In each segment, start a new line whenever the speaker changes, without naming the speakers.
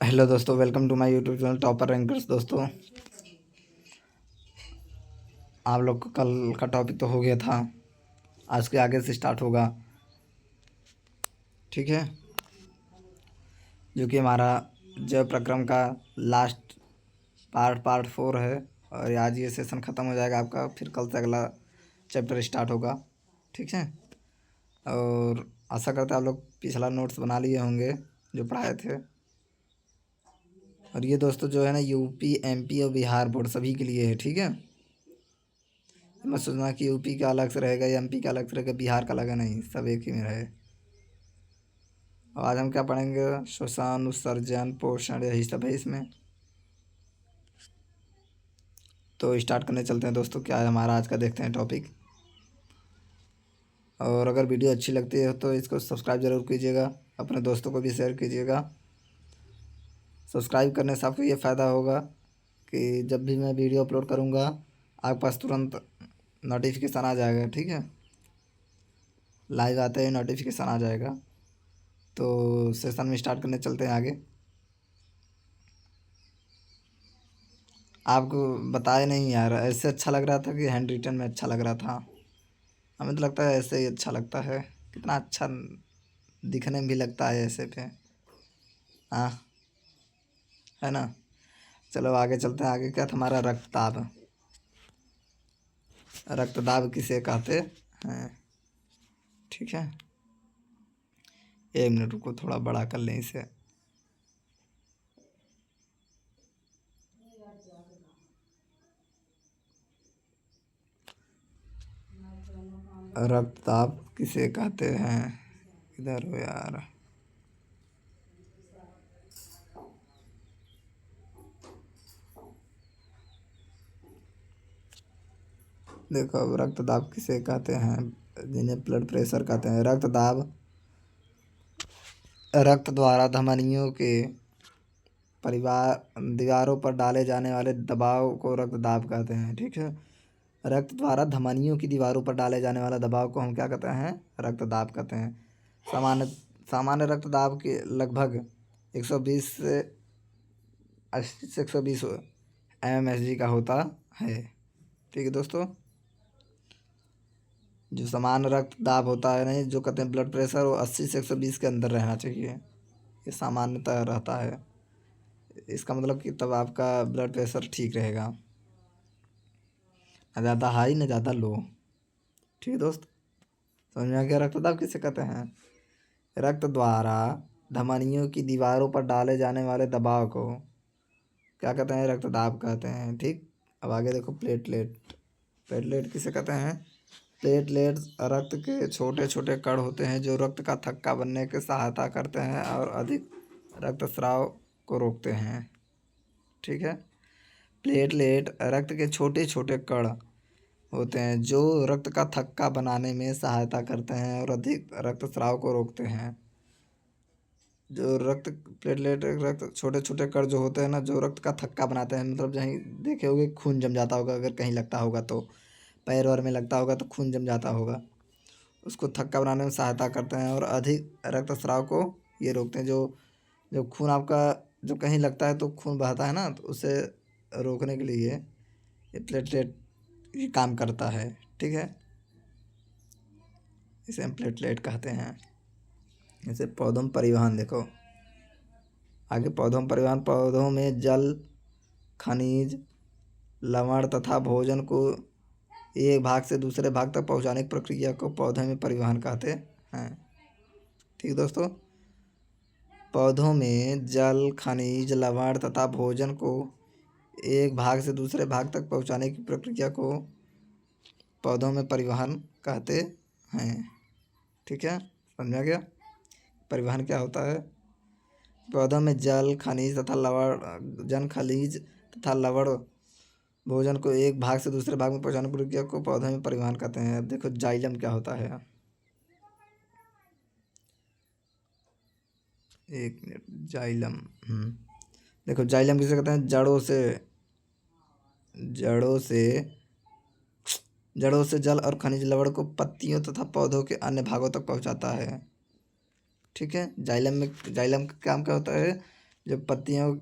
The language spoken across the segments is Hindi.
हेलो दोस्तों, welcome to my YouTube channel topper rankers. दोस्तों, आप लोग को कल का टॉपिक तो हो गया था, आज के आगे से स्टार्ट होगा। ठीक है, जो कि हमारा जय प्रक्रम का लास्ट पार्ट 4 है। और आज ये सेशन ख़त्म हो जाएगा आपका, फिर कल से अगला चैप्टर स्टार्ट होगा। ठीक है, और आशा करते हैं आप लोग पिछला नोट्स बना लिए होंगे जो पढ़ाए थे। और ये दोस्तों जो है ना, यूपी, एमपी और बिहार बोर्ड सभी के लिए है। ठीक है, मत सोचना कि यूपी का अलग से रहेगा या एमपी का अलग से रहेगा, बिहार का अलग है, नहीं, सब एक ही में रहे। और आज हम क्या पढ़ेंगे? श्वसन, उत्सर्जन, पोषण, यही सब है इसमें। तो स्टार्ट करने चलते हैं दोस्तों, क्या है हमारा आज का, देखते हैं टॉपिक। और अगर वीडियो अच्छी लगती है तो इसको सब्सक्राइब ज़रूर कीजिएगा, अपने दोस्तों को भी शेयर कीजिएगा। सब्सक्राइब करने से आपको ये फ़ायदा होगा कि जब भी मैं वीडियो अपलोड करूँगा आपके पास तुरंत नोटिफिकेशन आ जाएगा। ठीक है, लाइव आते ही नोटिफिकेशन आ जाएगा। तो सेशन में स्टार्ट करने चलते हैं आगे। आपको बताया नहीं यार, ऐसे अच्छा लग रहा था कि हैंड रिटन में अच्छा लग रहा था? हमें तो लगता है ऐसे ही अच्छा लगता है, कितना अच्छा दिखने में भी लगता है ऐसे पे। हाँ, है ना। चलो आगे चलते हैं। आगे क्या था हमारा? रक्तदाब। रक्तदाब किसे कहते हैं? ठीक है, 1 मिनट रुको, थोड़ा बड़ा कर लें इसे। रक्तदाब किसे कहते हैं? इधर हो यार। देखो, अब रक्तदाब किसे कहते हैं? जिन्हें ब्लड प्रेशर कहते हैं। रक्तदाब रक्त द्वारा धमनियों के परिवार दीवारों पर डाले जाने वाले दबाव को रक्तदाब कहते हैं। ठीक है, रक्त द्वारा धमनियों की दीवारों पर डाले जाने वाला दबाव को हम क्या कहते हैं? रक्तदाब कहते हैं। सामान्य सामान्य रक्तदाब के लगभग 120 से 80 से 120 mmHg का होता है। ठीक है दोस्तों, जो सामान्य रक्तदाब होता है, नहीं जो कहते हैं ब्लड प्रेशर, वो 80 से 120 के अंदर रहना चाहिए। ये सामान्यतः रहता है। इसका मतलब कि तब आपका ब्लड प्रेशर ठीक रहेगा, ना ज़्यादा हाई ना ज़्यादा लो। ठीक है दोस्त, समझ में आ गया? रक्तदाब किसे कहते हैं? रक्त द्वारा धमनियों की दीवारों पर डाले जाने वाले दबाव को क्या कहते हैं? रक्तदाब कहते हैं। ठीक, अब आगे देखो, प्लेटलेट। प्लेटलेट किसे कहते हैं? प्लेटलेट्स रक्त के छोटे छोटे कण होते हैं जो रक्त का थक्का बनने की सहायता करते हैं और अधिक रक्तस्राव को रोकते हैं। ठीक है, प्लेटलेट रक्त के छोटे छोटे कण होते हैं जो रक्त का थक्का बनाने में सहायता करते हैं और अधिक रक्तस्राव को रोकते हैं। जो रक्त प्लेटलेट रक्त छोटे छोटे कण जो होते हैं ना, जो रक्त का थक्का बनाते हैं, मतलब कहीं देखे होगे खून जम जाता होगा, अगर कहीं लगता होगा तो, पैर वैर में लगता होगा तो खून जम जाता होगा, उसको थक्का बनाने में सहायता करते हैं और अधिक रक्तस्राव को ये रोकते हैं। जो जो खून आपका जो कहीं लगता है तो खून बहता है ना, तो उसे रोकने के लिए ये प्लेटलेट ये काम करता है। ठीक है, इसे हम प्लेटलेट कहते हैं। जैसे पौधों में परिवहन देखो, आगे पौधों में परिवहन, पौधों में जल, खनिज, लवण तथा भोजन को एक भाग से दूसरे भाग तक पहुंचाने की प्रक्रिया को पौधे में परिवहन कहते हैं। ठीक दोस्तों, पौधों में जल, खनिज, लवण तथा भोजन को एक भाग से दूसरे भाग तक पहुंचाने की प्रक्रिया को पौधों में परिवहन कहते हैं। ठीक है, समझ में आ गया? परिवहन क्या होता है? पौधों में जल, खनिज तथा लवण भोजन को एक भाग से दूसरे भाग में पहुंचाने की प्रक्रिया को पौधे में परिवहन कहते हैं। अब देखो जाइलम क्या होता है। 1 मिनट, जाइलम। देखो जाइलम किसे कहते हैं? जड़ों से जड़ों से जल और खनिज लवण को पत्तियों तथा पौधों के अन्य भागों तक पहुंचाता है। ठीक है, जाइलम का काम क्या होता है? जो पत्तियों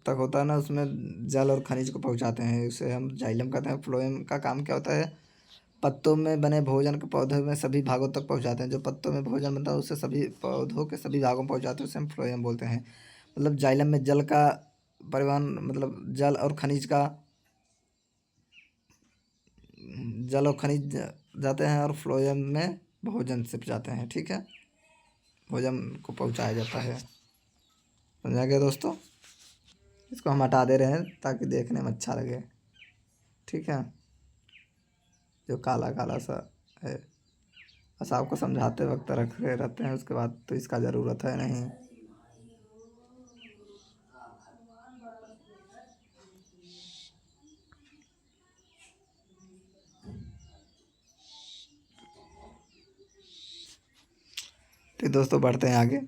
तक होता है ना, उसमें जल और खनिज को पहुंचाते हैं, उसे हम जाइलम कहते हैं। फ्लोएम का काम क्या होता है? पत्तों में बने भोजन को पौधों में सभी भागों तक पहुंचाते हैं। जो पत्तों में भोजन बनता है उसे सभी पौधों के सभी भागों में पहुंचाते हैं, उसे हम फ्लोएम बोलते हैं। मतलब जाइलम में जल का परिवहन, मतलब जल और खनिज जाते हैं, और फ्लोएम में भोजन सिप जाते हैं। ठीक है, भोजन को पहुंचाया जाता है। समझा गया दोस्तों? इसको हम हटा दे रहे हैं ताकि देखने में अच्छा लगे। ठीक है, जो काला काला सा है, बस आपको समझाते वक्त रखे रहते हैं, उसके बाद तो इसका ज़रूरत है नहीं। ठीक दोस्तों, बढ़ते हैं आगे।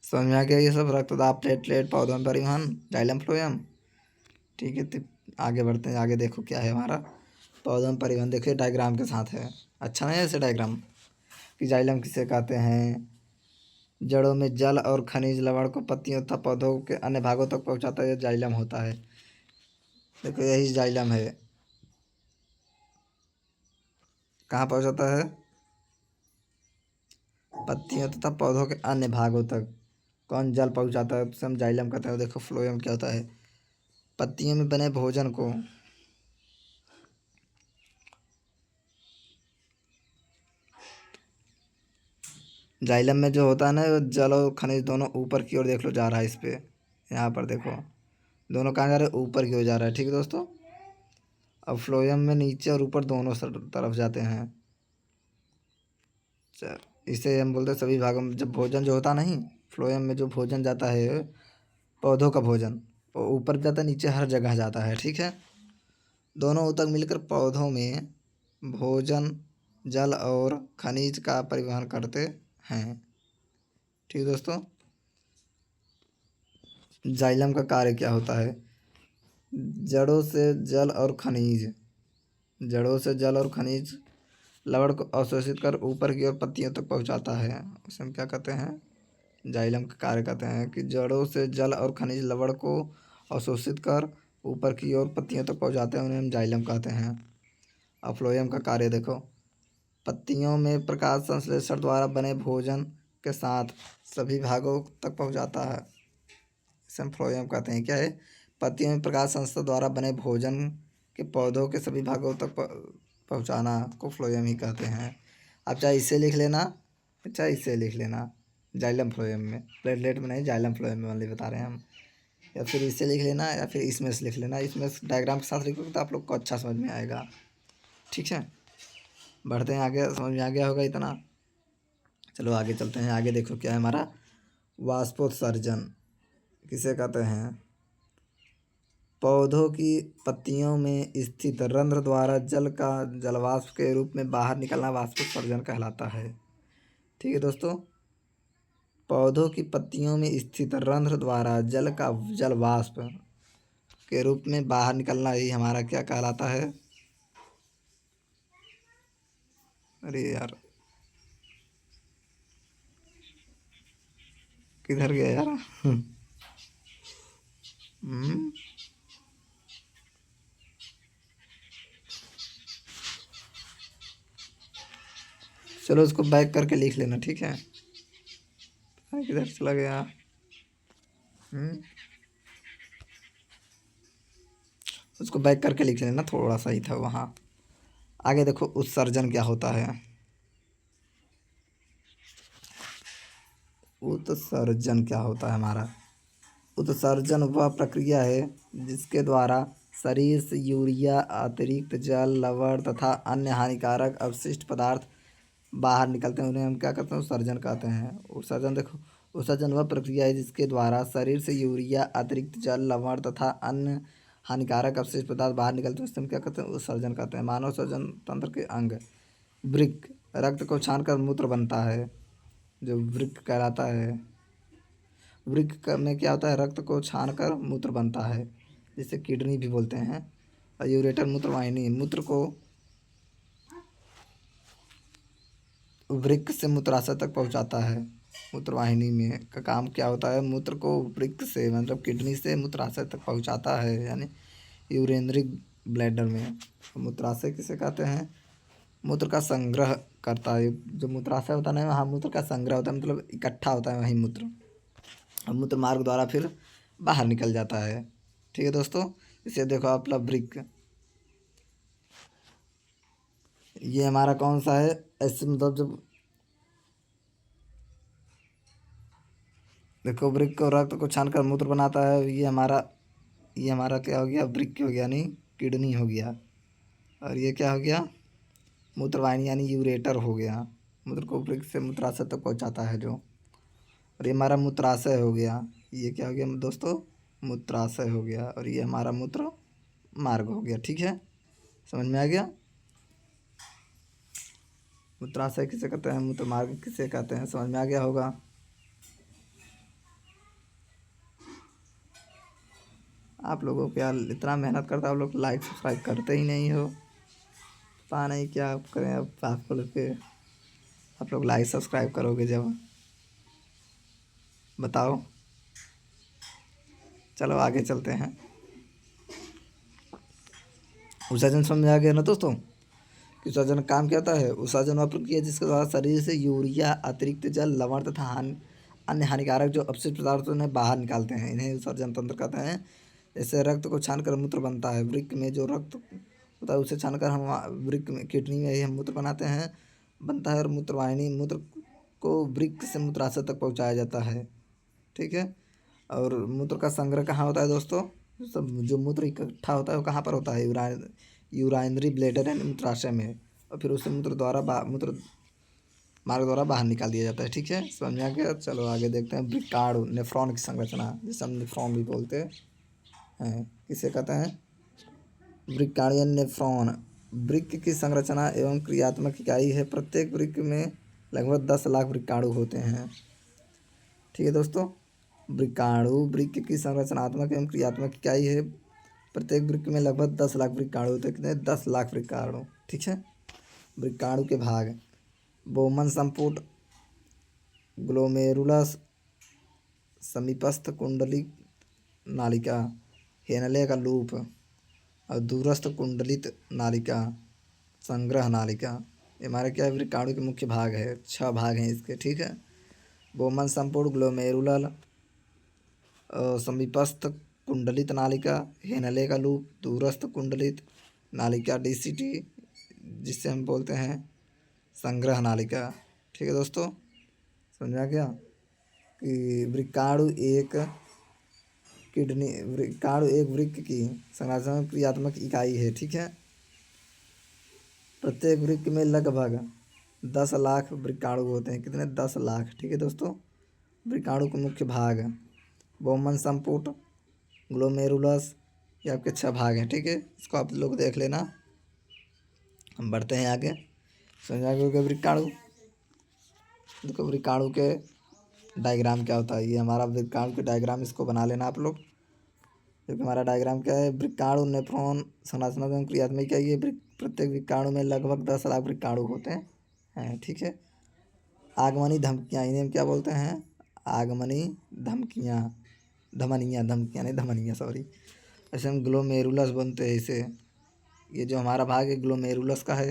समझ में आ गया ये सब? रक्तदाब, प्लेटलेट, पौधों में परिवहन, जाइलम, फ्लोएम। ठीक है, तो आगे बढ़ते हैं। आगे देखो क्या है हमारा पौधों में परिवहन। देखिए डायग्राम के साथ है। अच्छा नहीं है ऐसे डायग्राम? कि जाइलम किसे कहते हैं? जड़ों में जल और खनिज लवण को पत्तियों तथा पौधों के अन्य भागों तक पहुंचाता है, जाइलम होता है। देखो यही जाइलम है। कहाँ पहुंचाता है? पत्तियों तथा पौधों के अन्य भागों तक। कौन जल पहुंचाता है उसे हम जाइलम कहते हैं। देखो फ्लोएम क्या होता है? पत्तियों में बने भोजन को जाइलम में जो होता है ना, वो जल और खनिज दोनों ऊपर की ओर देख लो जा रहा है। इस पे यहाँ पर देखो, दोनों कहाँ जा रहे हैं? ऊपर की ओर जा रहा है। ठीक है दोस्तों, अब फ्लोएम में नीचे और ऊपर दोनों तरफ जाते हैं। इसे हम बोलते हैं सभी भागों में। जब भोजन जो होता नहीं, फ्लोएम में जो भोजन जाता है, पौधों का भोजन, वो ऊपर भी जाता है, नीचे हर जगह जाता है। ठीक है, दोनों तक मिलकर पौधों में भोजन, जल और खनिज का परिवहन करते हैं। ठीक है दोस्तों, जाइलम का कार्य क्या होता है? जड़ों से जल और खनिज जड़ों से जल और खनिज लवण को अवशोषित कर ऊपर की ओर पत्तियों तक पहुंचाता है, उसे हम क्या कहते हैं? जाइलम का कार्य कहते हैं। कि जड़ों से जल और खनिज लवण को अवशोषित कर ऊपर की ओर पत्तियों तक पहुंचाते हैं, उन्हें हम जाइलम कहते हैं। अब फ्लोएम का कार्य देखो। पत्तियों में प्रकाश संश्लेषण द्वारा बने भोजन के साथ सभी भागों तक पहुंचाता है, इसे हम फ्लोएम कहते हैं। क्या है? पत्तियों में प्रकाश संश्लेषण द्वारा बने भोजन के पौधों के सभी भागों तक पहुंचाना को फ्लोएम ही कहते हैं। आप चाहे इसे लिख लेना, चाहे इसे लिख लेना, जाइलम फ्लोएम में, प्लेटलेट में नहीं, जाइलम फ्लोएम में वाली बता रहे हैं हम। या फिर इसे लिख लेना, या फिर इसमें से लिख लेना। इसमें डायग्राम के साथ लिखोगे तो आप लोग को अच्छा समझ में आएगा। ठीक है, बढ़ते हैं आगे। समझ में आ गया होगा इतना? चलो आगे चलते हैं। आगे देखो क्या है हमारा वाष्पोत्सर्जन किसे कहते हैं? पौधों की पत्तियों में स्थित रंध्र द्वारा जल का जलवाष्प के रूप में बाहर निकलना वाष्पोत्सर्जन कहलाता है। ठीक है दोस्तों, पौधों की पत्तियों में स्थित रंध्र द्वारा जल का जलवाष्प के रूप में बाहर निकलना ही हमारा क्या कहलाता है? अरे यार, किधर गया यार? हम्म, चलो इसको बैक करके लिख लेना। ठीक है, किधर चला गया? हम्म, उसको बैक करके लिख लेना, थोड़ा सा ही था वहाँ। आगे देखो उत्सर्जन क्या होता है? उत्सर्जन क्या होता है हमारा? उत्सर्जन वह प्रक्रिया है जिसके द्वारा शरीर से यूरिया, अतिरिक्त जल, लवण तथा अन्य हानिकारक अवशिष्ट पदार्थ बाहर निकलते हैं, उन्हें हम क्या कहते हैं? उत्सर्जन कहते हैं। उत्सर्जन देखो, उत्सर्जन वह प्रक्रिया है जिसके द्वारा शरीर से यूरिया, अतिरिक्त जल, लवण तथा अन्य हानिकारक अवशिष्ट पदार्थ बाहर निकलते हैं, उससे हम क्या कहते हैं? उत्सर्जन कहते हैं। मानव श्वसन तंत्र के अंग वृक्क रक्त को छानकर मूत्र बनता है, जो वृक्क कहलाता है। वृक्क में क्या होता है? रक्त को छानकर मूत्र बनता है, जिसे किडनी भी बोलते हैं। और यूरेटर मूत्रवाहिनी मूत्र को वृक्क से मूत्राशय तक पहुंचाता है। मूत्रवाहिनी में का काम क्या होता है, मूत्र को वृक्क से मतलब किडनी से मूत्राशय तक पहुंचाता है, यानी यूरेनरी ब्लैडर में। मूत्राशय किसे कहते हैं, मूत्र का संग्रह करता है। जो मूत्राशय होता है ना, वहाँ मूत्र का संग्रह होता है, मतलब इकट्ठा होता है वहीं मूत्र, और मूत्र मार्ग द्वारा फिर बाहर निकल जाता है। ठीक है दोस्तों, इसे देखो आप वृक्क, ये हमारा कौन सा है, ऐसे मतलब जब देखो वृक्क को रक्त को छान कर मूत्र बनाता है, ये हमारा क्या हो गया, वृक्क हो गया यानी किडनी हो गया। और ये क्या हो गया, मूत्रवाहिनी यानी यूरेटर हो गया, मूत्र को वृक्क से मूत्राशय तक पहुंचाता है जो। और ये हमारा मूत्राशय हो गया, ये क्या हो गया दोस्तों, मूत्राशय हो गया। और ये हमारा मूत्र मार्ग हो गया। ठीक है, समझ में आ गया। मूत्राशय किसे कहते हैं, मूत्र मार्ग किसे कहते हैं, समझ में आ गया होगा। आप लोगों को यार इतना मेहनत करता, आप लोग लाइक सब्सक्राइब करते ही नहीं हो, पता नहीं क्या आप करें। अब आपको लोग के आप लोग लाइक सब्सक्राइब करोगे जब, बताओ। चलो आगे चलते हैं। विसर्जन समझ में आ गया ना दोस्तों, कि विसर्जन काम क्या होता है, विसर्जन वह प्रक्रिया जिसके द्वारा शरीर से यूरिया, अतिरिक्त जल, लवण तथा अन्य हानिकारक जो अपशिष्ट पदार्थ उन्हें बाहर निकालते हैं, इन्हें विसर्जन तंत्र कहते हैं। जैसे रक्त को छानकर मूत्र बनता है, वृक्क में जो रक्त होता है उसे छानकर हम वृक्क में, किडनी में ही हम मूत्र बनाते हैं, बनता है। और मूत्रवाहिनी, मूत्र को वृक्क से मूत्राशय तक पहुँचाया जाता है। ठीक है, और मूत्र का संग्रह कहाँ होता है दोस्तों, सब जो मूत्र इकट्ठा होता है वो कहाँ पर होता है, यूराइनरी ब्लैडर यानी मूत्राशय में, और फिर उसे मूत्र मार्ग द्वारा बाहर निकाल दिया जाता है। ठीक है, समझ में आ गया। चलो आगे देखते हैं, वृक्काणु, नेफ्रॉन की संरचना, जिसे हम नेफ्रॉन भी बोलते हैं, किसे कहते हैं, वृक्काणु या नेफ्रॉन। वृक्क की संरचना एवं क्रियात्मक इकाई है, प्रत्येक वृक्क में लगभग 10 लाख वृक्काणु होते हैं। ठीक है दोस्तों, वृक्काणु वृक्क की संरचनात्मक एवं क्रियात्मक इकाई है, प्रत्येक वृक्क में लगभग 10 लाख वृक्काणु होते हैं। कितने, 10 लाख वृक्काणु। ठीक है, वृक्काणु के भाग, बोमन संपुट, ग्लोमेरुलस, समीपस्थ कुंडलित नालिका, हेनले का लूप, और दूरस्थ कुंडलित नालिका, संग्रह नालिका। ये हमारे क्या वृक्काणु के मुख्य भाग है, 6 भाग हैं इसके। ठीक है, बोमन संपुट, ग्लोमेरुलल, समीपस्थ कुंडलित नालिका, हेनले का लूप, दूरस्थ कुंडलित नालिका, डीसीटी, जिससे हम बोलते हैं संग्रह नालिका। ठीक है दोस्तों, समझा गया कि वृक्काणु एक वृक्क की संरचनात्मक क्रियात्मक इकाई है। ठीक है, प्रत्येक वृक्क में लगभग 10 लाख वृक्काणु होते हैं। कितने, 10 लाख। ठीक है दोस्तों, वृक्काणु के मुख्य भाग, बोमन संपुट, ग्लोमेरुलस, ये आपके 6 भाग हैं। ठीक है, इसको आप लोग देख लेना। हम बढ़ते हैं आगे, समझा गया वृक्काणु। देखो वृक्काणु के डायग्राम क्या होता है, ये हमारा वृक्काणु के डायग्राम, इसको बना लेना आप लोग। क्योंकि हमारा डायग्राम क्या है, वृक्काणु नेफ्रॉन संरचना एवं क्रियात्मक क्या, ये प्रत्येक वृक्काणु में लगभग 10 लाख वृक्काणु होते हैं। ठीक है, आगमनी धमकियाँ, इन्हें हम क्या बोलते हैं, आगमनी धमकियाँ, धमनियाँ नहीं धमनियाँ, सॉरी। ऐसे हम ग्लोमेरुलस बनते हैं इसे, ये जो हमारा भाग है ग्लोमेरुलस का है।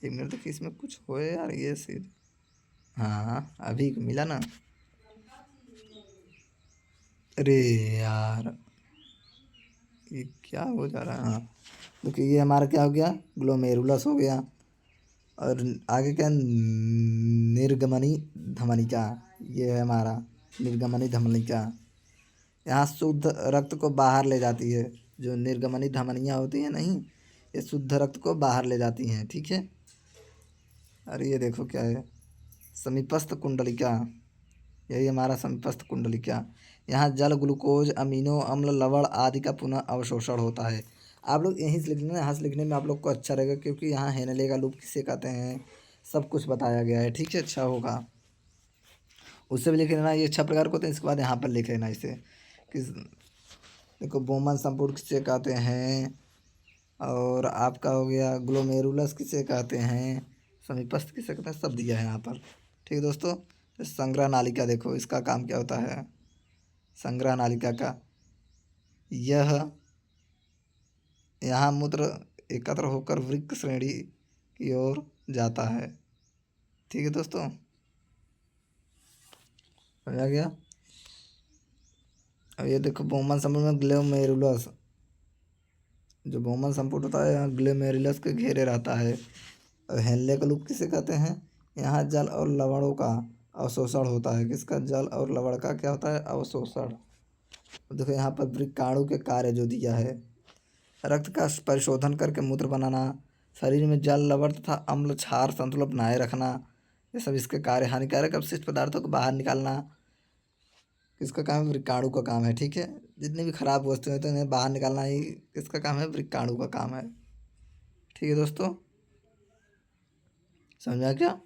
एक मिनट देखिए, इसमें कुछ होए यार, ये सीध, हाँ अभी मिला ना, अरे यार ये क्या हो जा रहा है। हाँ, क्योंकि ये हमारा क्या हो गया, ग्लोमेरुलस हो गया। और आगे क्या, निर्गमनी धमनिका, ये है हमारा निर्गमनी धमनिका, यहाँ शुद्ध रक्त को बाहर ले जाती है। जो निर्गमनी धमनियाँ होती हैं नहीं, ये शुद्ध रक्त को बाहर ले जाती हैं। ठीक है, और ये देखो क्या है, समीपस्थ कुंडलिका, यही हमारा समीपस्थ कुंडलिका, यहाँ जल, ग्लूकोज, अमीनो अम्ल, लवण आदि का पुनः अवशोषण होता है। आप लोग यहीं से लिख लेना, यहाँ से लिखने में आप लोग को अच्छा रहेगा, क्योंकि यहाँ हेनले का लूप किसे कहते हैं सब कुछ बताया गया है। ठीक है, अच्छा होगा, उससे भी लिख लेना, ये 6 प्रकार के होते हैं। इसके बाद यहाँ पर लिख लेना इसे, किस, देखो बोमन संपूर्ण किसे कहते हैं, और आपका हो गया ग्लोमेरुलस किसे कहते हैं, समीपस्थ किसे कहते हैं, सब दिया है यहाँ पर। ठीक है दोस्तों। संग्रह नालिका देखो, इसका काम क्या होता है। संग्रह नालिका का यह यहाँ मूत्र एकत्र होकर वृक्क श्रेणी की ओर जाता है। ठीक है दोस्तों, समझा गया। अब ये देखो बोमन संपुट में ग्लोमेरुलस, जो बोमन संपुट होता है यहाँ ग्लोमेरुलस के घेरे रहता है। और हेनले का लूप किसे कहते हैं। यहाँ जल और लवणों का अवशोषण होता है। किसका, जल और लवण का क्या होता है, अवशोषण। देखो यहाँ पर वृक्काणु के कार्य जो दिया है, रक्त का परिशोधन करके मूत्र बनाना, शरीर में जल लवण तथा अम्ल क्षार संतुलन बनाए रखना, ये सब इसके कार्य। हानिकारक अपशिष्ट पदार्थों को बाहर निकालना किसका काम है, वृक्काणु का काम है। ठीक है, जितनी भी खराब वस्तुएं हैं तो इन्हें बाहर निकालना ही किसका काम है, वृक्काणु का काम है। ठीक है दोस्तों, समझा क्या।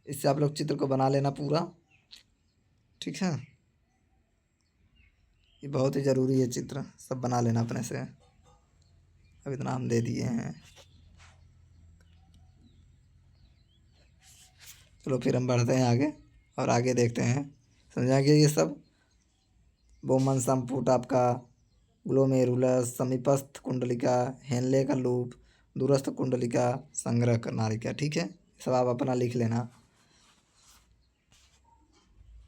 इससे आप लोग चित्र को बना लेना पूरा। ठीक है, ये बहुत ही ज़रूरी है, चित्र सब बना लेना अपने से। अब इतना हम दे दिए हैं, चलो फिर हम बढ़ते हैं आगे और आगे देखते हैं। समझा गया ये सब। बोमन संपुट आपका, ग्लोमेरुलस, समीपस्थ कुंडलिका, हेनले का लूप, दूरस्थ कुंडलिका, संग्रह नालिका। ठीक है, सब आप अपना लिख लेना।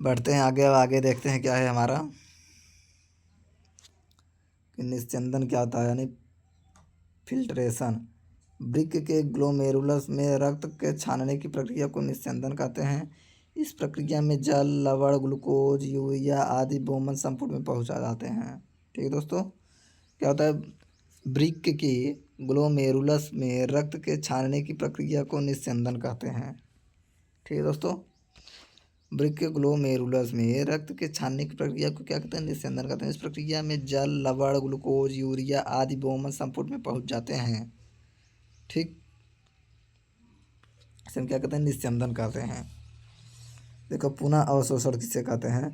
बढ़ते हैं आगे। अब आगे देखते हैं क्या है हमारा, कि निस्यंदन क्या होता है, यानी फिल्ट्रेशन। वृक्क के ग्लोमेरुलस में रक्त के छानने की प्रक्रिया को निस्यंदन कहते हैं। इस प्रक्रिया में जल, लवण, ग्लूकोज, यूरिया आदि बोमन संपुट में पहुंचा जाते हैं। ठीक है दोस्तों, क्या होता है, वृक्क के ग्लोमेरुलस में रक्त के छानने की प्रक्रिया को निस्यंदन कहते हैं। ठीक है दोस्तों, वृक्क के ग्लोमेरुलस में रक्त के छानने की प्रक्रिया को क्या कहते हैं, निस्यंदन कहते हैं। इस प्रक्रिया में जल, लवण, ग्लूकोज, यूरिया आदि बोमन संपुट में पहुंच जाते हैं। ठीक, इसे हम क्या कहते हैं, निस्यंदन कहते हैं। देखो पुनः अवशोषण किसे कहते हैं।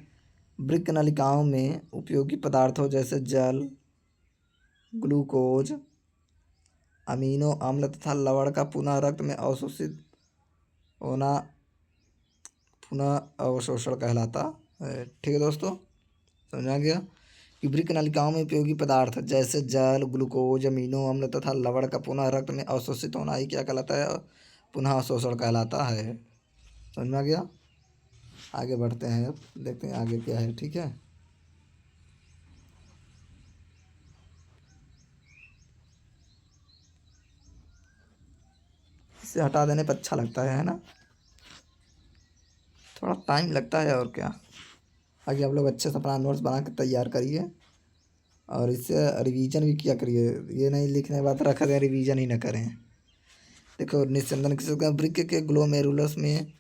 वृक्क नलिकाओं में उपयोगी पदार्थों जैसे जल, ग्लूकोज, अमीनो अम्ल तथा लवण का पुनः रक्त में अवशोषित होना पुनः अवशोषण कहलाता है। ठीक है दोस्तों, समझा गया कि वृक्क नलिकाओं में उपयोगी पदार्थ जैसे जल, ग्लूकोज, अमीनो अम्ल तथा लवण का पुनः रक्त में अवशोषित होना ही क्या कहलाता है, पुनः अवशोषण कहलाता है। समझ में आ गया। आगे बढ़ते हैं, अब देखते हैं आगे क्या है। ठीक है, इसे हटा देने पर अच्छा लगता है ना, थोड़ा टाइम लगता है और क्या। आगे आप लोग अच्छे से अपना नोट्स बना के तैयार करिए और इससे रिवीजन भी किया करिए। ये नहीं लिखने के बाद रख दें, रिवीजन ही ना करें। देखो निस्यंदन किसे कहते हैं, वृक्क के ग्लोमेरुलस में,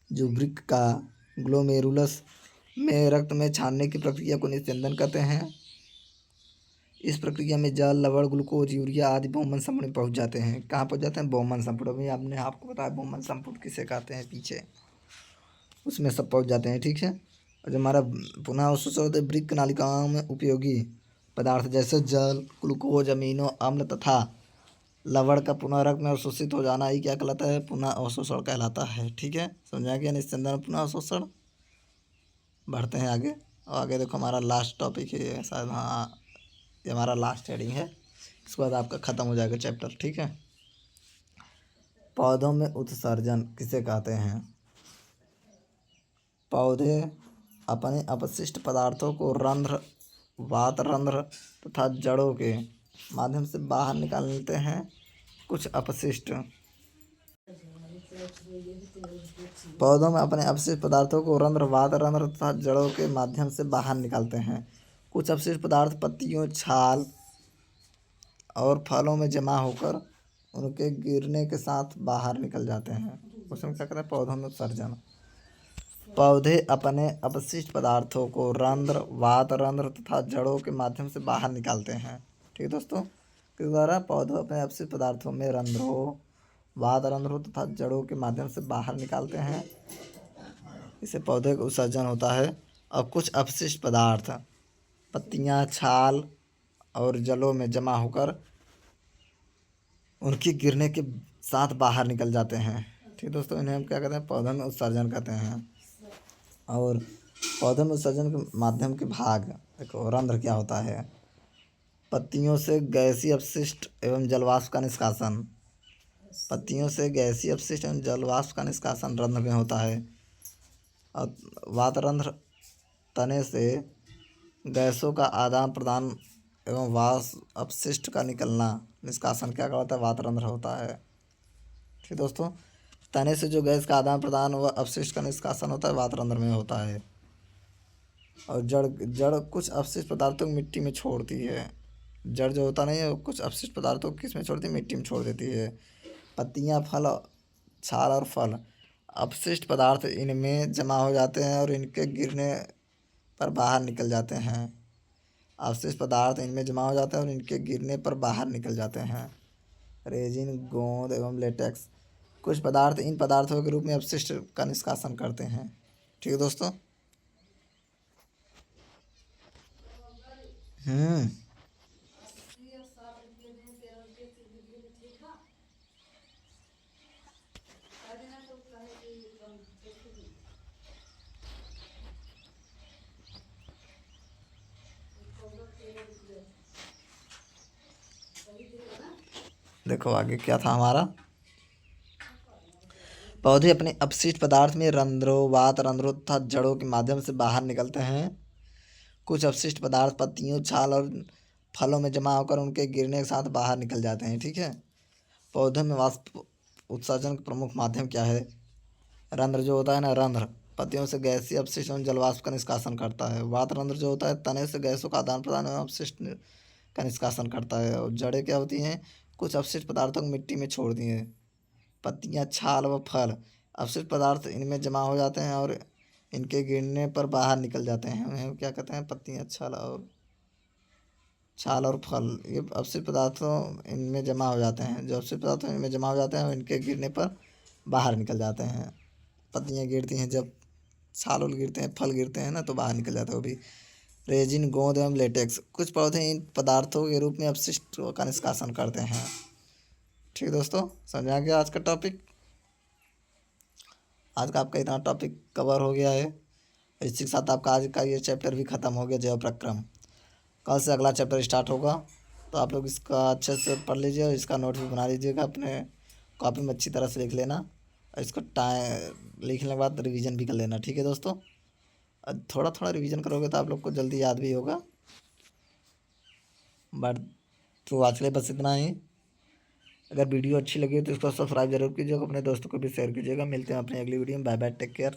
जो वृक्क का ग्लोमेरुलस में रक्त में छानने की प्रक्रिया को निस्यंदन कहते हैं। इस प्रक्रिया में जल, लवण, ग्लूकोज, यूरिया आदि बोमन संपुट में पहुंच जाते हैं। कहाँ पहुंच जाते हैं, बोमन संपुट। अभी आपने आपको बताया बोमन संपुट किसे कहते हैं पीछे, उसमें सब पहुंच जाते हैं। ठीक है, और जो हमारा पुनः अवशोषण होता है, वृक्क नालिकाओं में उपयोगी पदार्थ जैसे जल, ग्लूकोज, अमीनो अम्ल तथा लवण का पुनः रक्त में अवशोषित हो जाना ही क्या कहलाता है, पुनः अवशोषण कहलाता है। ठीक है, समझा गया निस्यंदन, पुनः अवशोषण। बढ़ते हैं आगे। और आगे देखो हमारा लास्ट टॉपिक है शायद, हाँ ये हमारा लास्ट हेडिंग है, इसके बाद आपका ख़त्म हो जाएगा चैप्टर। ठीक है, पौधों में उत्सर्जन किसे कहते हैं। पौधे अपने अपशिष्ट पदार्थों को रंध्र, वात रंध्र तथा जड़ों के माध्यम से बाहर निकालते हैं। कुछ अपशिष्ट पौधों में अपने अपशिष्ट पदार्थों को रंध्र, वात रंध्र तथा जड़ों के माध्यम से बाहर निकालते हैं। कुछ अपशिष्ट पदार्थ पत्तियों, छाल और फलों में जमा होकर उनके गिरने के साथ बाहर निकल जाते हैं। उसमें क्या कहते हैं, पौधों में उत्सर्जन। पौधे अपने अपशिष्ट पदार्थों को रंध्र, वात रंध्र तथा जड़ों के माध्यम से बाहर निकालते हैं। ठीक है दोस्तों, किस द्वारा, पौधे अपने अपशिष्ट पदार्थों में रंध्रों, वात रंध्रों तथा जड़ों के माध्यम से बाहर निकालते हैं। इससे पौधे का उत्सर्जन होता है। और कुछ अपशिष्ट पदार्थ पत्तियां, छाल और जलों में जमा होकर उनके गिरने के साथ बाहर निकल जाते हैं। ठीक दोस्तों, इन्हें हम क्या कहते हैं, पौधों में उत्सर्जन कहते हैं। और पौधों में उत्सर्जन के माध्यम के भाग, देखो रंध्र क्या होता है। पत्तियों से गैसीय अपशिष्ट एवं जलवाष्प का निष्कासन, पत्तियों से गैसीय अपशिष्ट एवं जलवाष्प का निष्कासन रंध्र में होता है। और वातरंध्र, तने से गैसों का आदान प्रदान एवं वाष्प अपशिष्ट का निकलना, निष्कासन क्या होता है, वातरंध्र होता है। ठीक दोस्तों, तने से जो गैस का आदान प्रदान व अपशिष्ट का निष्कासन होता है वातरंध्र में होता है। और जड़, जड़ कुछ अपशिष्ट पदार्थों को मिट्टी में छोड़ती है। जड़ जो होता नहीं है वो कुछ अपशिष्ट पदार्थों को किस में छोड़ती है, मिट्टी में छोड़ देती है। पत्तियां, फल, छाल और फल, अपशिष्ट पदार्थ इनमें जमा हो जाते हैं और इनके गिरने पर बाहर निकल जाते हैं। अवशिष्ट पदार्थ इनमें जमा हो जाते हैं और इनके गिरने पर बाहर निकल जाते हैं। रेजिन, गोंद एवं लेटेक्स, कुछ पदार्थ इन पदार्थों के रूप में अपशिष्ट का निष्कासन करते हैं। ठीक है दोस्तों। हम्म देखो आगे क्या था हमारा। पौधे अपने अपशिष्ट पदार्थ में रंध्रों, वात रंध्रों तथा जड़ों के माध्यम से बाहर निकलते हैं। कुछ अपशिष्ट पदार्थ पत्तियों, छाल और फलों में जमा होकर उनके गिरने के साथ बाहर निकल जाते हैं। ठीक है। पौधों में वाष्प उत्सर्जन का प्रमुख माध्यम क्या है, रंध्र जो होता है ना, रंध्र पत्तियों से गैसीय अपशिष्ट एवं जलवाष्प का निष्कासन करता है। वात रंध्र जो होता है तने से गैसों का आदान प्रदान एवं अपशिष्ट का निष्कासन करता है। और जड़ें क्या होती हैं, कुछ अपशिष्ट पदार्थों को मिट्टी में छोड़ दी हैं। पत्तियां, छाल व फल, अपशिष्ट पदार्थ इनमें जमा हो जाते हैं और इनके गिरने पर बाहर निकल जाते हैं। उन्हें क्या कहते हैं, पत्तियां, छाल और फल, ये अपशिष्ट पदार्थों इनमें जमा हो जाते हैं। जो अपशिष्ट पदार्थ इनमें जमा हो जाते हैं और इनके गिरने पर बाहर निकल जाते हैं। पत्तियां गिरती हैं जब, छाल उल गिरते हैं, फल गिरते हैं ना, तो बाहर निकल जाते हैं वो भी। रेजिन, गोंद एवं लेटेक्स, कुछ पौधे इन पदार्थों के रूप में अपशिष्ट का निष्कासन करते हैं। ठीक है दोस्तों, समझ आ गया आज का टॉपिक। आज का आपका इतना टॉपिक कवर हो गया है। इसी के साथ आपका आज का ये चैप्टर भी ख़त्म हो गया, जैव प्रक्रम। कल से अगला चैप्टर स्टार्ट होगा, तो आप लोग इसका अच्छे से पढ़ लीजिए और इसका नोट भी बना लीजिएगा, अपने कॉपी में अच्छी तरह से लिख लेना। और इसको लिखने के बाद रिवीजन भी कर लेना। ठीक है दोस्तों, थोड़ा थोड़ा रिवीजन करोगे तो आप लोग को जल्दी याद भी होगा। बट तो आज के लिए बस इतना ही। अगर वीडियो अच्छी लगी तो इसको सब्सक्राइब जरूर कीजिएगा, अपने दोस्तों को भी शेयर कीजिएगा। मिलते हैं अपनी अगली वीडियो में। Bye bye, take care.